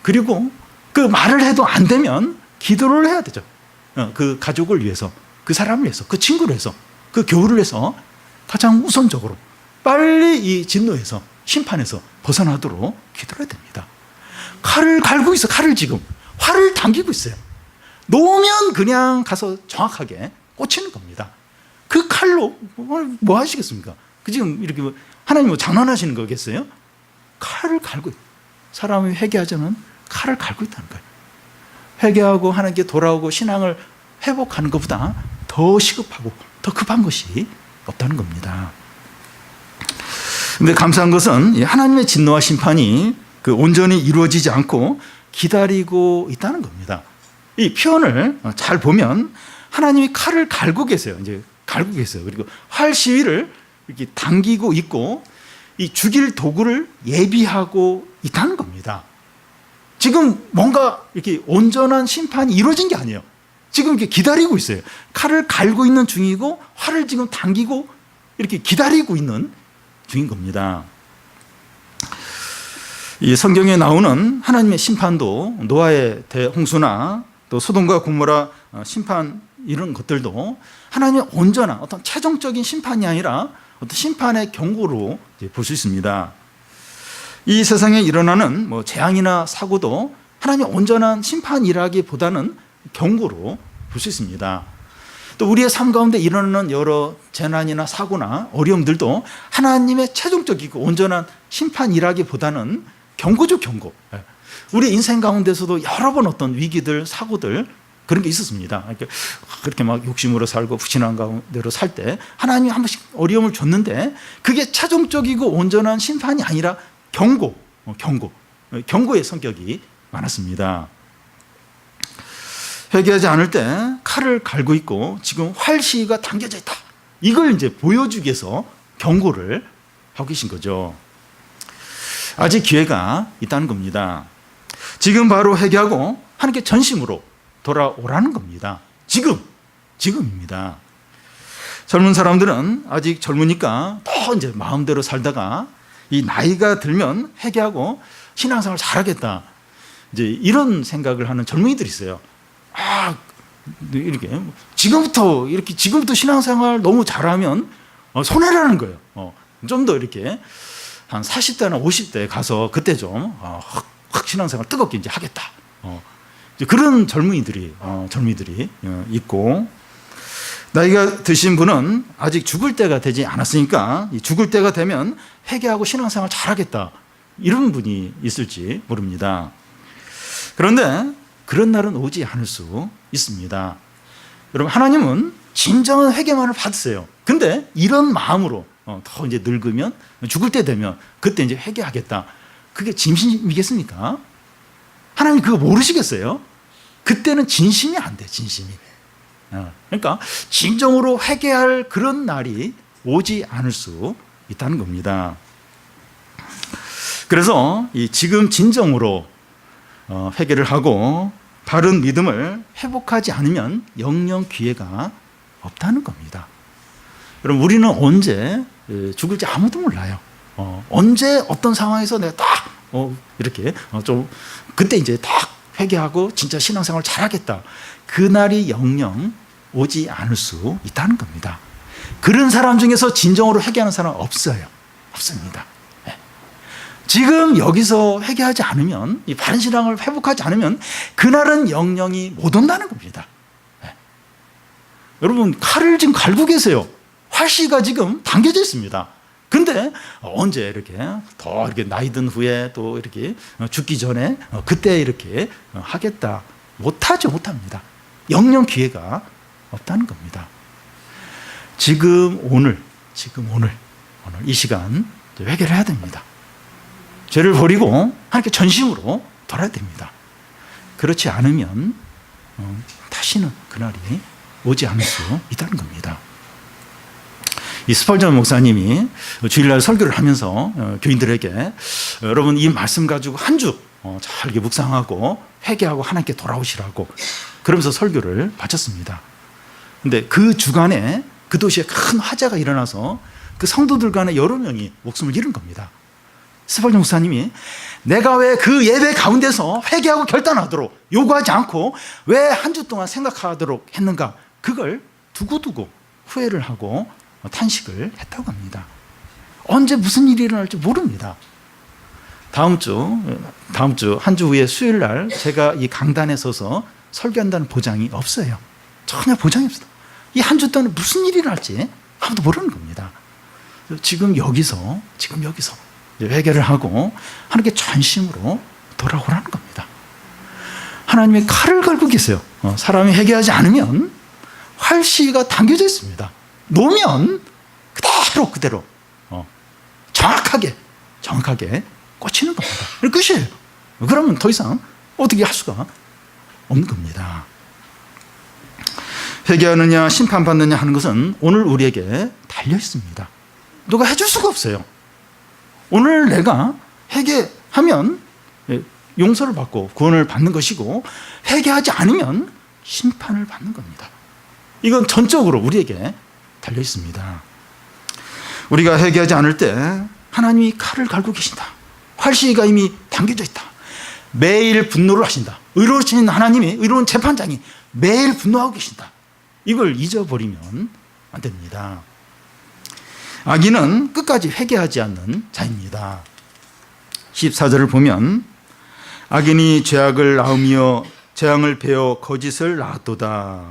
그리고 그 말을 해도 안 되면 기도를 해야 되죠. 그 가족을 위해서, 그 사람을 위해서, 그 친구를 위해서 그 교훈을 해서 가장 우선적으로 빨리 이 진노에서 심판에서 벗어나도록 기도해야 됩니다. 칼을 갈고 있어. 칼을 지금 활을 당기고 있어요. 놓으면 그냥 가서 정확하게 꽂히는 겁니다. 그 칼로 뭐 하시겠습니까? 그 지금 이렇게 하나님 뭐 장난하시는 거겠어요? 칼을 갈고 사람이 회개하자면 칼을 갈고 있다는 거예요. 회개하고 하나님께 돌아오고 신앙을 회복하는 것보다 더 시급하고 더 급한 것이 없다는 겁니다. 그런데 감사한 것은 하나님의 진노와 심판이 온전히 이루어지지 않고 기다리고 있다는 겁니다. 이 표현을 잘 보면 하나님이 칼을 갈고 계세요. 이제 갈고 계세요. 그리고 활 시위를 이렇게 당기고 있고 이 죽일 도구를 예비하고 있다는 겁니다. 지금 뭔가 이렇게 온전한 심판이 이루어진 게 아니에요. 지금 이렇게 기다리고 있어요. 칼을 갈고 있는 중이고 활을 지금 당기고 이렇게 기다리고 있는 중인 겁니다. 이 성경에 나오는 하나님의 심판도 노아의 대홍수나 또 소돔과 고모라 심판 이런 것들도 하나님의 온전한 어떤 최종적인 심판이 아니라 어떤 심판의 경고로 볼 수 있습니다. 이 세상에 일어나는 뭐 재앙이나 사고도 하나님의 온전한 심판이라기보다는 경고로 볼 수 있습니다. 또 우리의 삶 가운데 일어나는 여러 재난이나 사고나 어려움들도 하나님의 최종적이고 온전한 심판이라기보다는 경고죠, 경고. 우리 인생 가운데서도 여러 번 어떤 위기들, 사고들 그런 게 있었습니다. 그렇게 막 욕심으로 살고 불신앙 가운데로 살 때 하나님이 한 번씩 어려움을 줬는데 그게 최종적이고 온전한 심판이 아니라 경고의 성격이 많았습니다. 회개하지 않을 때 칼을 갈고 있고 지금 활시위가 당겨져 있다. 이걸 이제 보여주기 위해서 경고를 하고 계신 거죠. 아직 기회가 있다는 겁니다. 지금 바로 회개하고 하나님께 전심으로 돌아오라는 겁니다. 지금입니다. 젊은 사람들은 아직 젊으니까 더 이제 마음대로 살다가 이 나이가 들면 회개하고 신앙생활 잘하겠다. 이제 이런 생각을 하는 젊은이들이 있어요. 이렇게 지금부터 신앙생활 너무 잘하면 손해라는 거예요. 좀 더 이렇게 한 40대나 50대 가서 그때 좀 확 신앙생활 뜨겁게 이제 하겠다. 그런 젊은이들이 있고 나이가 드신 분은 아직 죽을 때가 되지 않았으니까 죽을 때가 되면 회개하고 신앙생활 잘하겠다. 이런 분이 있을지 모릅니다. 그런데 그런 날은 오지 않을 수 있습니다. 여러분 하나님은 진정한 회개만을 받으세요. 근데 이런 마음으로 더 이제 늙으면 죽을 때 되면 그때 이제 회개하겠다. 그게 진심이겠습니까? 하나님 그거 모르시겠어요? 그때는 진심이 안 돼, 진심이. 그러니까 진정으로 회개할 그런 날이 오지 않을 수 있다는 겁니다. 그래서 지금 진정으로 회개를 하고 바른 믿음을 회복하지 않으면 영영 기회가 없다는 겁니다. 여러분 우리는 언제 죽을지 아무도 몰라요. 언제 어떤 상황에서 내가 딱 이렇게 좀 그때 이제 딱 회개하고 진짜 신앙생활 잘하겠다. 그날이 영영 오지 않을 수 있다는 겁니다. 그런 사람 중에서 진정으로 회개하는 사람은 없어요. 없습니다. 지금 여기서 회개하지 않으면 이 바른 신앙을 회복하지 않으면 그날은 영영이 못 온다는 겁니다. 여러분 칼을 지금 갈고 계세요. 활시가 지금 당겨져 있습니다. 근데 언제 이렇게 더 이렇게 나이 든 후에 또 이렇게 죽기 전에 그때 이렇게 하겠다. 못합니다. 영영 기회가 없다는 겁니다. 지금 오늘 이 시간 회개를 해야 됩니다. 죄를 버리고 하나님께 전심으로 돌아야 됩니다. 그렇지 않으면 다시는 그날이 오지 않을 수 있다는 겁니다. 이 스펄전 목사님이 주일날 설교를 하면서 교인들에게 여러분 이 말씀 가지고 한 주 잘 묵상하고 회개하고 하나님께 돌아오시라고 그러면서 설교를 바쳤습니다. 근데 그 주간에 그 도시에 큰 화재가 일어나서 그 성도들 간에 여러 명이 목숨을 잃은 겁니다. 스펄전 목사님이 내가 왜 그 예배 가운데서 회개하고 결단하도록 요구하지 않고 왜 한 주 동안 생각하도록 했는가, 그걸 두고두고 후회를 하고 탄식을 했다고 합니다. 언제 무슨 일이 일어날지 모릅니다. 다음 주 한 주 후에 수요일 날 제가 이 강단에 서서 설교한다는 보장이 없어요. 전혀 보장이 없어요. 이 한 주 동안 무슨 일이 일어날지 아무도 모르는 겁니다. 지금 여기서 회개를 하고 하나님께 전심으로 돌아오라는 겁니다. 하나님의 칼을 갈고 계세요. 사람이 회개하지 않으면 활시가 당겨져 있습니다. 놓으면 그대로 정확하게 꽂히는 겁니다. 끝이에요. 그러면 더 이상 어떻게 할 수가 없는 겁니다. 회개하느냐 심판받느냐 하는 것은 오늘 우리에게 달려 있습니다. 누가 해줄 수가 없어요. 오늘 내가 회개하면 용서를 받고 구원을 받는 것이고, 회개하지 않으면 심판을 받는 겁니다. 이건 전적으로 우리에게 달려 있습니다. 우리가 회개하지 않을 때 하나님이 칼을 갈고 계신다. 활시가 이미 당겨져 있다. 매일 분노를 하신다. 의로우신 하나님이, 의로운 재판장이 매일 분노하고 계신다. 이걸 잊어버리면 안 됩니다. 악인은 끝까지 회개하지 않는 자입니다. 14절을 보면 악인이 죄악을 낳으며 재앙을 베어 거짓을 낳았도다.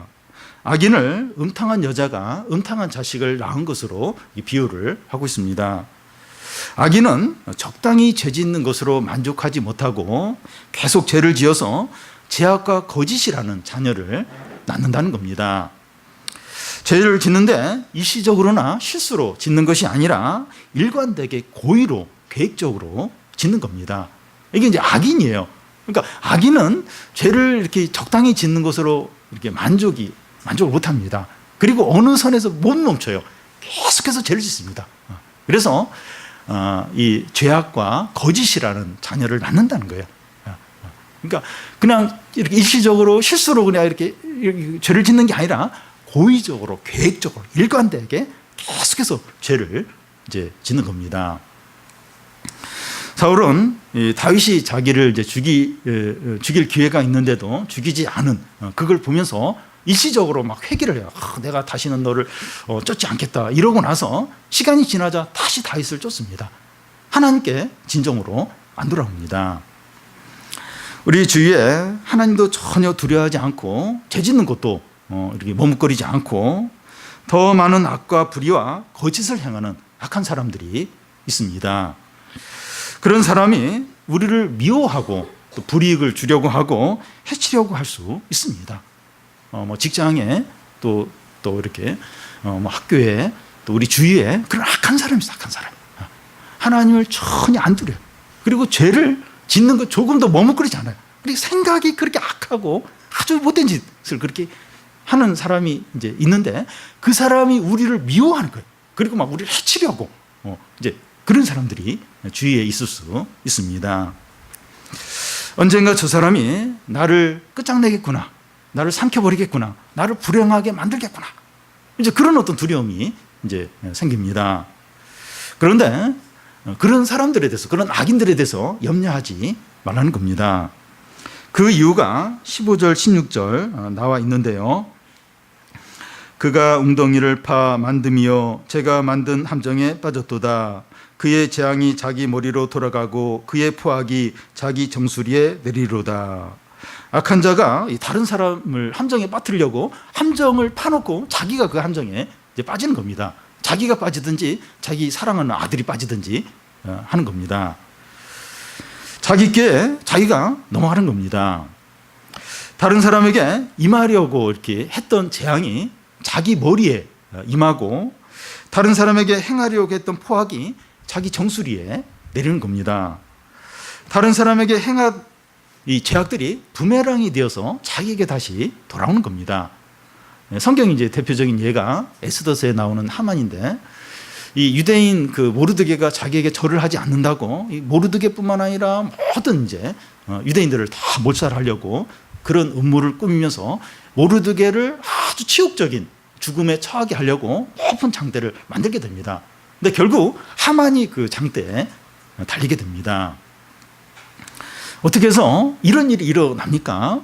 악인을 음탕한 여자가 음탕한 자식을 낳은 것으로 비유를 하고 있습니다. 악인은 적당히 죄 짓는 것으로 만족하지 못하고 계속 죄를 지어서 죄악과 거짓이라는 자녀를 낳는다는 겁니다. 죄를 짓는데 일시적으로나 실수로 짓는 것이 아니라 일관되게 고의로 계획적으로 짓는 겁니다. 이게 이제 악인이에요. 그러니까 악인은 죄를 이렇게 적당히 짓는 것으로 이렇게 만족을 못합니다. 그리고 어느 선에서 못 멈춰요. 계속해서 죄를 짓습니다. 그래서 이 죄악과 거짓이라는 자녀를 낳는다는 거예요. 그러니까 그냥 이렇게 일시적으로 실수로 그냥 이렇게 죄를 짓는 게 아니라 고의적으로, 계획적으로, 일관되게 계속해서 죄를 이제 짓는 겁니다. 사울은 다윗이 자기를 이제 죽일 기회가 있는데도 죽이지 않은 그걸 보면서 일시적으로 막 회개를 해요. 내가 다시는 너를 쫓지 않겠다 이러고 나서 시간이 지나자 다시 다윗을 쫓습니다. 하나님께 진정으로 안 돌아옵니다. 우리 주위에 하나님도 전혀 두려워하지 않고 죄 짓는 것도 이렇게 머뭇거리지 않고 더 많은 악과 불의와 거짓을 행하는 악한 사람들이 있습니다. 그런 사람이 우리를 미워하고 또 불이익을 주려고 하고 해치려고 할 수 있습니다. 뭐 직장에 또 이렇게 뭐 학교에 또 우리 주위에 그런 악한 사람이 있어요. 악한 사람. 하나님을 전혀 안 두려요. 그리고 죄를 짓는 것 조금도 머뭇거리지 않아요. 그리고 생각이 그렇게 악하고 아주 못된 짓을 그렇게 하는 사람이 이제 있는데 그 사람이 우리를 미워하는 거예요. 그리고 막 우리를 해치려고 이제 그런 사람들이 주위에 있을 수 있습니다. 언젠가 저 사람이 나를 끝장내겠구나, 나를 삼켜버리겠구나, 나를 불행하게 만들겠구나. 이제 그런 어떤 두려움이 이제 생깁니다. 그런데 그런 사람들에 대해서, 그런 악인들에 대해서 염려하지 말라는 겁니다. 그 이유가 15절, 16절 나와 있는데요. 그가 웅덩이를 파 만듦이여 제가 만든 함정에 빠졌도다. 그의 재앙이 자기 머리로 돌아가고 그의 포악이 자기 정수리에 내리로다. 악한 자가 다른 사람을 함정에 빠뜨리려고 함정을 파놓고 자기가 그 함정에 이제 빠지는 겁니다. 자기가 빠지든지 자기 사랑하는 아들이 빠지든지 하는 겁니다. 자기가 넘어가는 겁니다. 다른 사람에게 임하려고 이렇게 했던 재앙이 자기 머리에 임하고 다른 사람에게 행하려고 했던 포악이 자기 정수리에 내리는 겁니다. 다른 사람에게 행한 이 죄악들이 부메랑이 되어서 자기에게 다시 돌아오는 겁니다. 성경 이제 대표적인 예가 에스더서에 나오는 하만인데, 이 유대인 그 모르드게가 자기에게 절을 하지 않는다고 이 모르드게뿐만 아니라 모든 이제 유대인들을 다 몰살하려고 그런 음모를 꾸미면서 모르드게를 아주 치욕적인 죽음에 처하게 하려고 높은 장대를 만들게 됩니다. 근데 결국 하만이 그 장대에 달리게 됩니다. 어떻게 해서 이런 일이 일어납니까?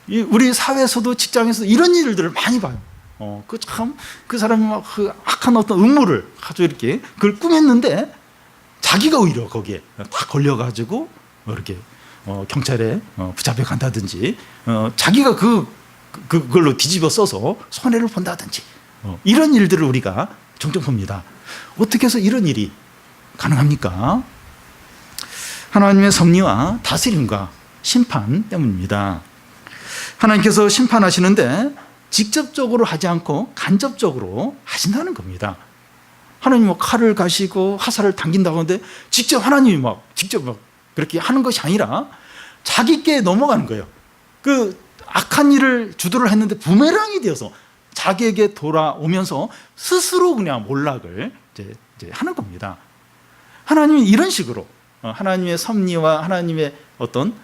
우리 사회에서도 직장에서도 이런 일들을 많이 봐요. 그 사람이 막 그 악한 어떤 음모를 아주 이렇게 그걸 꾸몄는데 자기가 오히려 거기에 다 걸려가지고 이렇게 경찰에 붙잡혀 간다든지 자기가 그걸로 뒤집어 써서 손해를 본다든지 이런 일들을 우리가 종종 봅니다. 어떻게 해서 이런 일이 가능합니까? 하나님의 섭리와 다스림과 심판 때문입니다. 하나님께서 심판하시는데 직접적으로 하지 않고 간접적으로 하신다는 겁니다. 하나님 뭐 칼을 가시고 화살을 당긴다고 하는데 직접 하나님이 직접 그렇게 하는 것이 아니라 자기께 넘어가는 거예요. 그 악한 일을 주도를 했는데 부메랑이 되어서 자기에게 돌아오면서 스스로 그냥 몰락을 이제 하는 겁니다. 하나님이 이런 식으로 하나님의 섭리와 하나님의 어떤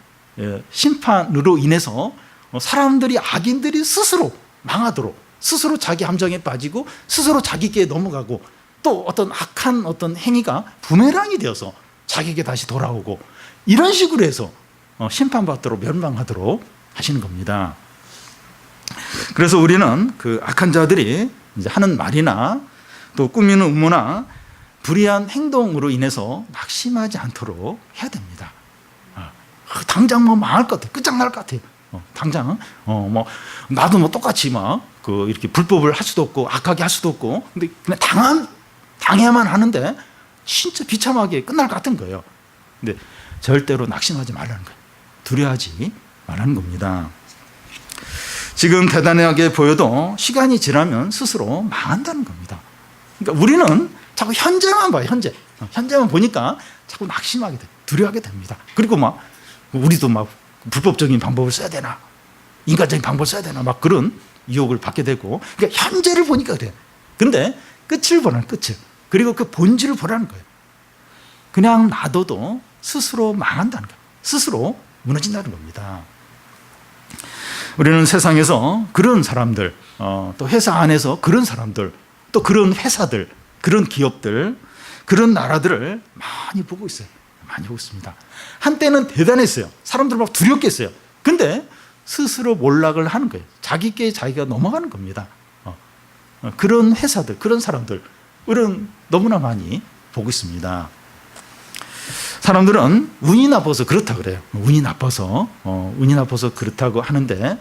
심판으로 인해서 사람들이 악인들이 스스로 망하도록 스스로 자기 함정에 빠지고 스스로 자기께 넘어가고 또 어떤 악한 어떤 행위가 부메랑이 되어서 자기에게 다시 돌아오고 이런 식으로 해서 심판받도록 멸망하도록 하시는 겁니다. 그래서 우리는 그 악한 자들이 이제 하는 말이나 또 꾸미는 음모나 불의한 행동으로 인해서 낙심하지 않도록 해야 됩니다. 당장 뭐 망할 것 같아, 끝장날 것 같아. 당장 뭐 나도 뭐 똑같이 그 이렇게 불법을 할 수도 없고 악하게 할 수도 없고, 근데 그냥 당해야만 하는데 진짜 비참하게 끝날 것 같은 거예요. 근데 절대로 낙심하지 말라는 거예요. 두려워하지 말라는 겁니다. 지금 대단하게 보여도 시간이 지나면 스스로 망한다는 겁니다. 그러니까 우리는 자꾸 현재만 봐요. 현재만 보니까 자꾸 낙심하게 돼, 두려워하게 됩니다. 그리고 우리도 불법적인 방법을 써야 되나, 인간적인 방법을 써야 되나, 그런 유혹을 받게 되고, 그러니까 현재를 보니까 그래요. 그런데 끝을 보라는 끝을, 그리고 그 본질을 보라는 거예요. 그냥 놔둬도 스스로 망한다는 거예요. 스스로 무너진다는 겁니다. 우리는 세상에서 그런 사람들, 또 회사 안에서 그런 사람들, 또 그런 회사들, 그런 기업들, 그런 나라들을 많이 보고 있어요. 많이 보고 있습니다. 한때는 대단했어요. 사람들 막 두렵게 했어요. 근데 스스로 몰락을 하는 거예요. 자기께 자기가 넘어가는 겁니다. 그런 회사들, 그런 사람들, 우리는 너무나 많이 보고 있습니다. 사람들은 운이 나빠서 그렇다 그래요. 운이 나빠서 그렇다고 하는데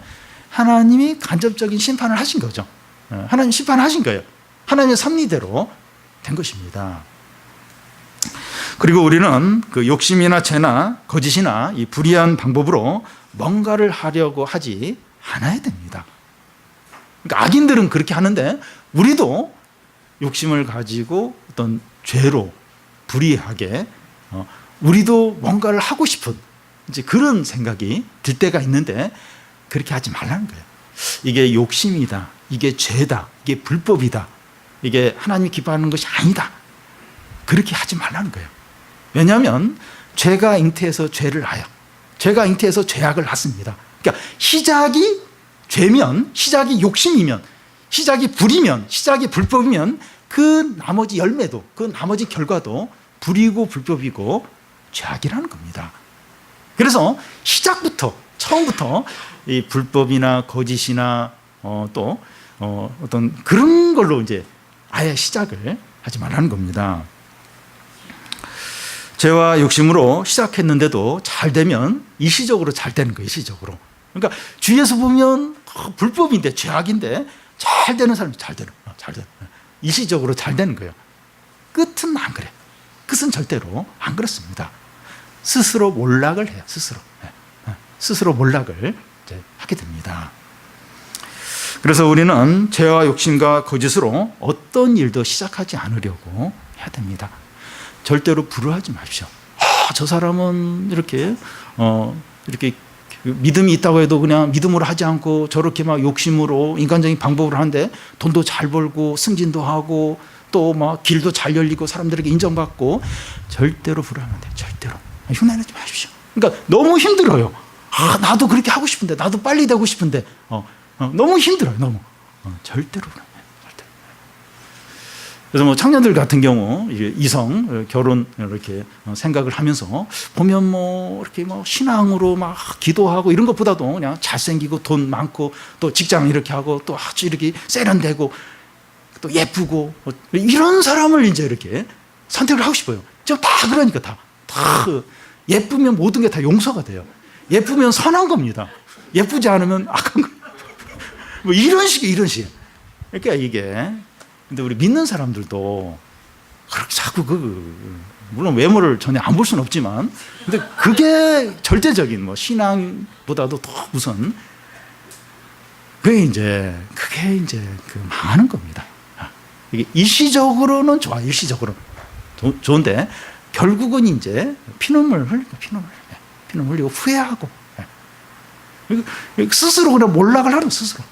하나님이 간접적인 심판을 하신 거죠. 하나님 심판하신 거예요. 하나님의 섭리대로 된 것입니다. 그리고 우리는 그 욕심이나 죄나 거짓이나 이 불의한 방법으로 뭔가를 하려고 하지 않아야 됩니다. 그러니까 악인들은 그렇게 하는데 우리도 욕심을 가지고 어떤 죄로 불의하게 우리도 뭔가를 하고 싶은 이제 그런 생각이 들 때가 있는데 그렇게 하지 말라는 거예요. 이게 욕심이다, 이게 죄다, 이게 불법이다, 이게 하나님이 기뻐하는 것이 아니다, 그렇게 하지 말라는 거예요. 왜냐하면 죄가 잉태해서 죄를 낳아요. 죄가 잉태해서 죄악을 낳습니다. 그러니까 시작이 죄면, 시작이 욕심이면, 시작이 불이면, 시작이 불법이면 그 나머지 열매도, 그 나머지 결과도 불이고 불법이고 죄악이라는 겁니다. 그래서 시작부터, 처음부터 이 불법이나 거짓이나 또 어떤 그런 걸로 이제 아예 시작을 하지 말라는 겁니다. 죄와 욕심으로 시작했는데도 잘 되면 일시적으로 잘 되는 거예요. 일시적으로. 그러니까 주위에서 보면 불법인데 죄악인데 잘 되는 사람이 잘 되는. 일시적으로 잘 되는 거예요. 끝은 안 그래. 끝은 절대로 안 그렇습니다. 스스로 몰락을 해요. 스스로 몰락을 이제 하게 됩니다. 그래서 우리는 죄와 욕심과 거짓으로 어떤 일도 시작하지 않으려고 해야 됩니다. 절대로 불효하지 마십시오. 저 사람은 이렇게 믿음이 있다고 해도 그냥 믿음으로 하지 않고 저렇게 막 욕심으로 인간적인 방법으로 하는데 돈도 잘 벌고 승진도 하고 또 막 길도 잘 열리고 사람들에게 인정받고, 절대로 불효하면 안 돼요. 절대로 흉내내지 마십시오. 그러니까 너무 힘들어요. 나도 그렇게 하고 싶은데, 나도 빨리 되고 싶은데 너무 힘들어요. 너무 절대로 불효하면 안 돼요. 절대로. 그래서 뭐 청년들 같은 경우 이성 결혼 이렇게 생각을 하면서 보면 뭐 이렇게 뭐 신앙으로 막 기도하고 이런 것보다도 그냥 잘생기고 돈 많고 또 직장 이렇게 하고 또 아주 이렇게 세련되고 또 예쁘고 이런 사람을 이제 이렇게 선택을 하고 싶어요. 지금 다 그러니까 다 예쁘면 모든 게 다 용서가 돼요. 예쁘면 선한 겁니다. 예쁘지 않으면 악한 거예요. 뭐 이런 식이에요. 그러니까 이게 근데 우리 믿는 사람들도 그렇게 자꾸 물론 외모를 전혀 안 볼 수는 없지만 근데 그게 절대적인 뭐 신앙보다도 더 우선 그게 이제 그 망하는 겁니다. 이게 일시적으로는 좋아, 일시적으로 좋은데 결국은 이제 피눈물 흘리고 후회하고 스스로 그냥 몰락을 하는 스스로.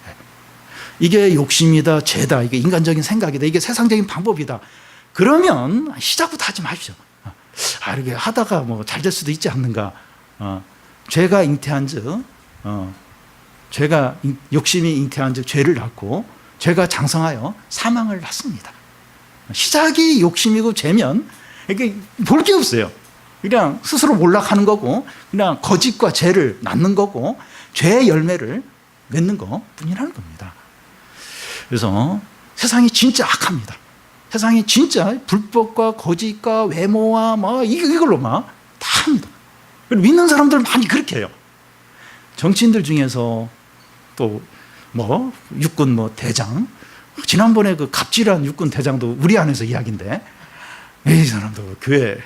이게 욕심이다, 죄다, 이게 인간적인 생각이다, 이게 세상적인 방법이다. 그러면 시작부터 하지 마십시오. 이렇게 하다가 뭐 잘 될 수도 있지 않는가. 죄가 잉태한즉, 욕심이 잉태한즉 죄를 낳고 죄가 장성하여 사망을 낳습니다. 시작이 욕심이고 죄면 이게 볼 게 없어요. 그냥 스스로 몰락하는 거고, 그냥 거짓과 죄를 낳는 거고, 죄의 열매를 맺는 것 뿐이라는 겁니다. 그래서 세상이 진짜 악합니다. 세상이 진짜 불법과 거짓과 외모와 막 이걸로 막 다 합니다. 믿는 사람들 많이 그렇게 해요. 정치인들 중에서 또 뭐 육군 뭐 대장, 지난번에 그 갑질한 육군 대장도 우리 안에서 이야기인데, 이 사람도 교회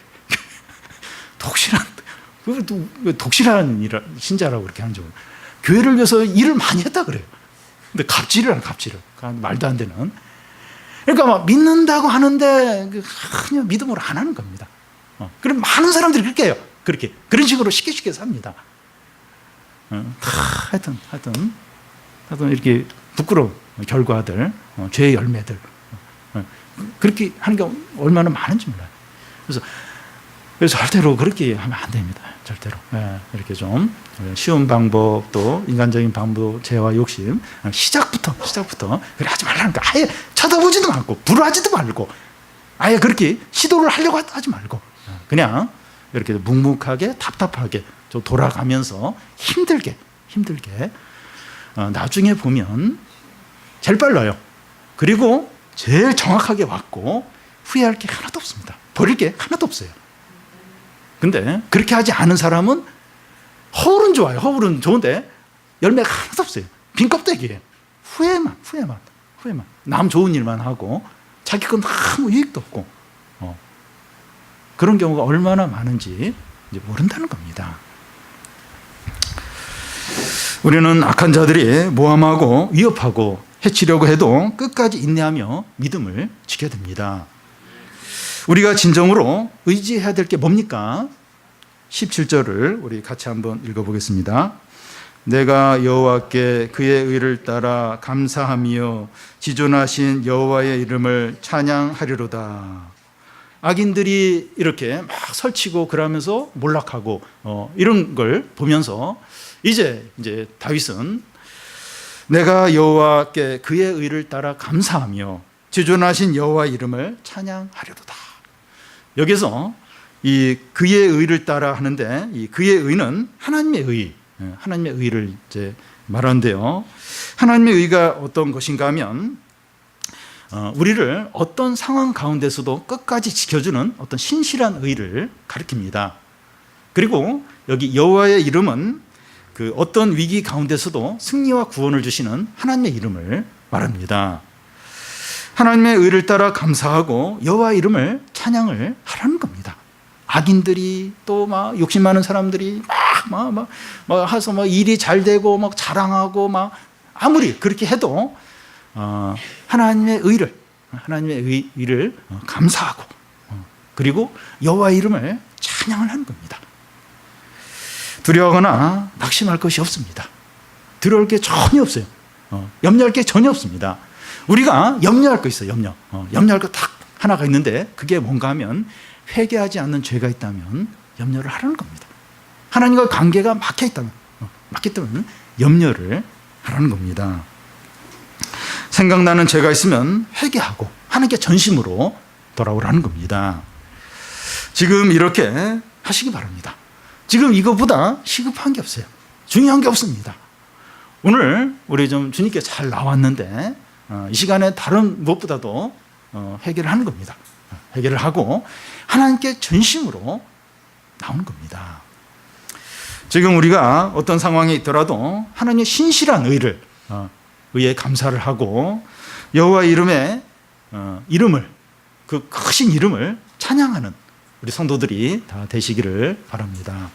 독실한 신자라고 그렇게 하는 줄, 교회를 위해서 일을 많이 했다 그래요. 근데 갑질을. 말도 안 되는. 그러니까 막 믿는다고 하는데 그냥 믿음으로 안 하는 겁니다. 그럼 많은 사람들이 그렇게 해요. 그런 식으로 쉽게 삽니다. 하여튼 이렇게 부끄러운 결과들, 죄의 열매들, 그렇게 하는 게 얼마나 많은지 몰라요. 그래서 절대로 그렇게 하면 안 됩니다. 절대로. 이렇게 좀 쉬운 방법, 또 인간적인 방법, 죄와 욕심, 시작부터 그래 하지 말라는 거. 아예 쳐다보지도 말고, 불하지도 말고, 아예 그렇게 시도를 하려고 하지 말고, 그냥 이렇게 묵묵하게, 답답하게 좀 돌아가면서 힘들게 나중에 보면 제일 빨라요. 그리고 제일 정확하게 왔고 후회할 게 하나도 없습니다. 버릴 게 하나도 없어요. 근데 그렇게 하지 않은 사람은 허울은 좋아요. 허울은 좋은데 열매가 하나도 없어요. 빈 껍데기예요. 후회만. 남 좋은 일만 하고 자기 건 아무 이익도 없고 그런 경우가 얼마나 많은지 이제 모른다는 겁니다. 우리는 악한 자들이 모함하고 위협하고 해치려고 해도 끝까지 인내하며 믿음을 지켜야 됩니다. 우리가 진정으로 의지해야 될 게 뭡니까? 17절을 우리 같이 한번 읽어보겠습니다. 내가 여호와께 그의 의를 따라 감사하며 지존하신 여호와의 이름을 찬양하리로다. 악인들이 이렇게 막 설치고 그러면서 몰락하고 이런 걸 보면서 이제 다윗은 내가 여호와께 그의 의를 따라 감사하며 지존하신 여호와의 이름을 찬양하리로다. 여기서 이 그의 의를 따라 하는데 이 그의 의는 하나님의 의를 이제 말하는데요. 하나님의 의가 어떤 것인가 하면 우리를 어떤 상황 가운데서도 끝까지 지켜주는 어떤 신실한 의를 가리킵니다. 그리고 여기 여호와의 이름은 그 어떤 위기 가운데서도 승리와 구원을 주시는 하나님의 이름을 말합니다. 하나님의 의를 따라 감사하고 여호와의 이름을 찬양을 하라는 겁니다. 악인들이 또 막 욕심 많은 사람들이 막 해서 막 일이 잘 되고 막 자랑하고 막 아무리 그렇게 해도 하나님의 의를 감사하고 그리고 여호와의 이름을 찬양을 하는 겁니다. 두려워하거나 낙심할 것이 없습니다. 두려울 게 전혀 없어요. 염려할 게 전혀 없습니다. 우리가 염려할 거 있어요. 염려할 거 딱 하나가 있는데 그게 뭔가 하면 회개하지 않는 죄가 있다면 염려를 하라는 겁니다. 하나님과 관계가 막혀 있다면 염려를 하라는 겁니다. 생각나는 죄가 있으면 회개하고 하나님께 전심으로 돌아오라는 겁니다. 지금 이렇게 하시기 바랍니다. 지금 이거보다 시급한 게 없어요. 중요한 게 없습니다. 오늘 우리 좀 주님께 잘 나왔는데 이 시간에 다른 무엇보다도 회개를 하는 겁니다. 회개를 하고 하나님께 전심으로 나오는 겁니다. 지금 우리가 어떤 상황에 있더라도 하나님의 신실한 의에 감사를 하고 여호와 이름의 이름을, 그 크신 이름을 찬양하는 우리 성도들이 다 되시기를 바랍니다.